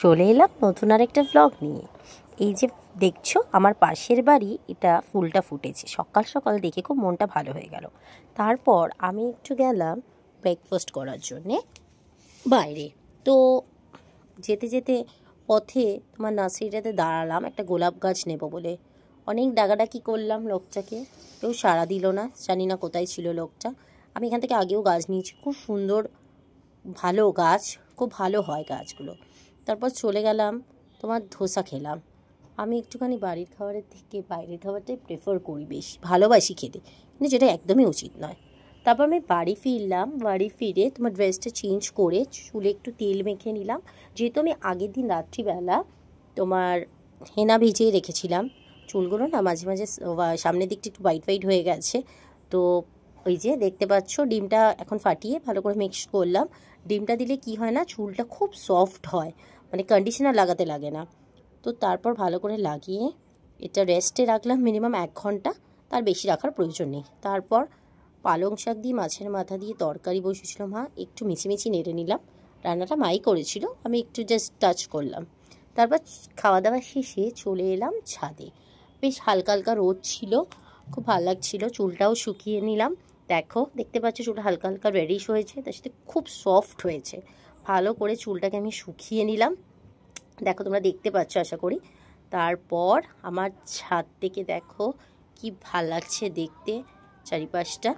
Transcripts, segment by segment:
চলে এলাম নতুন আরেকটা ব্লগ নিয়ে। এই যে দেখছো আমার পাশের বাড়ি, এটা ফুলটা ফুটেছে। সকাল সকাল দেখে খুব মনটা ভালো হয়ে গেল। তারপর আমি একটু গেলাম ব্রেকফাস্ট করার জন্যে বাইরে। তো যেতে যেতে পথে তোমার নার্সারিটাতে দাঁড়ালাম একটা গোলাপ গাছ নেব বলে। অনেক ডাকাডাকি করলাম লোকটাকে, কেউ সাড়া দিল না, জানি না কোথায় ছিল লোকটা। আমি এখান থেকে আগেও গাছ নিয়েছি, খুব সুন্দর ভালো গাছ, খুব ভালো হয় গাছগুলো। তারপর চলে গেলাম, তোমার ধোসা খেলাম। আমি একটুখানি বাড়ির খাবারের থেকে বাইরের খাবারটাই প্রেফার করি, বেশি ভালোবাসি খেতে, কিন্তু যেটা একদমই উচিত নয়। তারপর আমি বাড়ি ফিরলাম, বাড়ি ফিরে তোমার ড্রেসটা চেঞ্জ করে চুলে একটু তেল মেখে নিলাম। যেহেতু আমি আগের দিন রাত্রিবেলা তোমার হেনা ভিজিয়ে রেখেছিলাম, চুলগুলো না মাঝে মাঝে সামনের দিকটা একটু হোয়াইট হোয়াইট হয়ে গেছে। তো ওই যে দেখতে পাচ্ছ, ডিমটা এখন ফাটিয়ে ভালো করে মিক্স করলাম। ডিমটা দিলে কি হয় না, চুলটা খুব সফট হয়, মানে কন্ডিশনার লাগাতে লাগে না। তো তারপর ভালো করে লাগিয়ে এটা রেস্টে রাখলাম মিনিমাম 1 ঘন্টা, তার বেশি রাখার প্রয়োজন নেই। তারপর পালং শাক দিয়ে মাছের মাথা দিয়ে তরকারি বসেছিল মা, একটু মিছিমিছি নেড়ে নিলাম। রান্নাটা মাই করেছিল, আমি একটু জাস্ট টাচ করলাম। তারপর খাওয়া দাওয়া শেষে চলে এলাম ছাদে। বেশ হালকা হালকা রোদ ছিল, খুব ভালো লাগছিল। চুলটাও শুকিয়ে নিলাম। দেখতে পাচ্ছ চুলটা হালকা হালকা রেডিশ হয়েছে, তার সাথে খুব সফট হয়েছে। ভালো করে চুলটাকে আমি শুকিয়ে নিলাম, দেখো তোমরা দেখতে পাচ্ছ আশা করি। তারপর আমার ছাদ থেকে দেখো কি ভাল লাগছে দেখতে চারিপাশটা।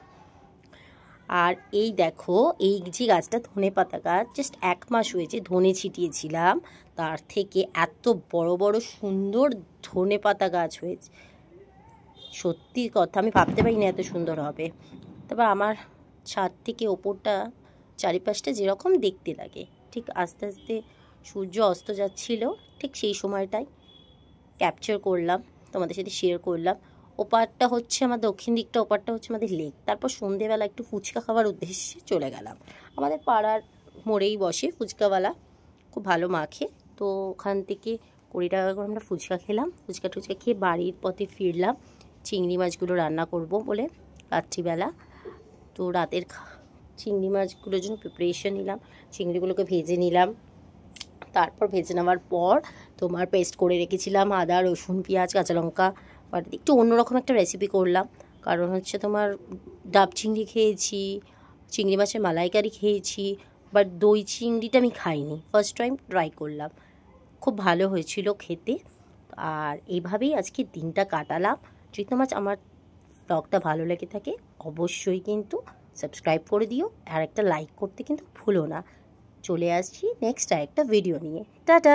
আর এই দেখো, এই যে গাছটা ধনেপাতা গাছ, জাস্ট 1 মাস হয়েছে ধনে ছিটিয়েছিলাম, তার থেকে এত বড় বড় সুন্দর ধনেপাতা গাছ হয়েছে। সত্যি কথা, আমি ভাবতে পারিনি এত সুন্দর হবে। তারপর আমার ছাদ থেকে ওপরটা চারিপাশটা যেরকম দেখতে লাগে, ঠিক আস্তে আস্তে সূর্য অস্ত যাচ্ছিল, ঠিক সেই সময়টাই ক্যাপচার করলাম, তোমাদের সাথে শেয়ার করলাম। ওপারটা হচ্ছে আমার দক্ষিণ দিকটা, ওপারটা হচ্ছে আমাদের লেক। তারপর সন্ধেবেলা একটু ফুচকা খাওয়ার উদ্দেশ্যে চলে গেলাম। আমাদের পাড়ার মোড়েই বসে ফুচকাওয়ালা, খুব ভালো মাখে। তো ওখান থেকে 20 টাকা করে আমরা ফুচকা খেলাম। ফুচকা টুচকা খেয়ে বাড়ির পথে ফিরলাম চিংড়ি মাছগুলো রান্না করব বলে রাত্রিবেলা। তো রাতের চিংড়ি মাছগুলোর জন্য প্রিপারেশন নিলাম, চিংড়িগুলোকে ভেজে নিলাম। তারপর ভেজে নেওয়ার পর তোমার পেস্ট করে রেখেছিলাম আদা রসুন পেঁয়াজ কাঁচা লঙ্কা, বাট একটু অন্যরকম একটা রেসিপি করলাম। কারণ হচ্ছে তোমার ডাব চিংড়ি খেয়েছি, চিংড়ি মাছের মালাইকারি খেয়েছি, বাট দই চিংড়িটা আমি খাইনি, ফার্স্ট টাইম ট্রাই করলাম, খুব ভালো হয়েছিল খেতে। আর এইভাবেই আজকে দিনটা কাটালাম। যদি তোমার আমার ব্লগটা ভালো লেগে থাকে অবশ্যই কিন্তু সাবস্ক্রাইব করে দিও, আর একটা লাইক করতে কিন্তু ভুলো না। চলে আসছি নেক্সট আরেকটা ভিডিও নিয়ে। টাটা।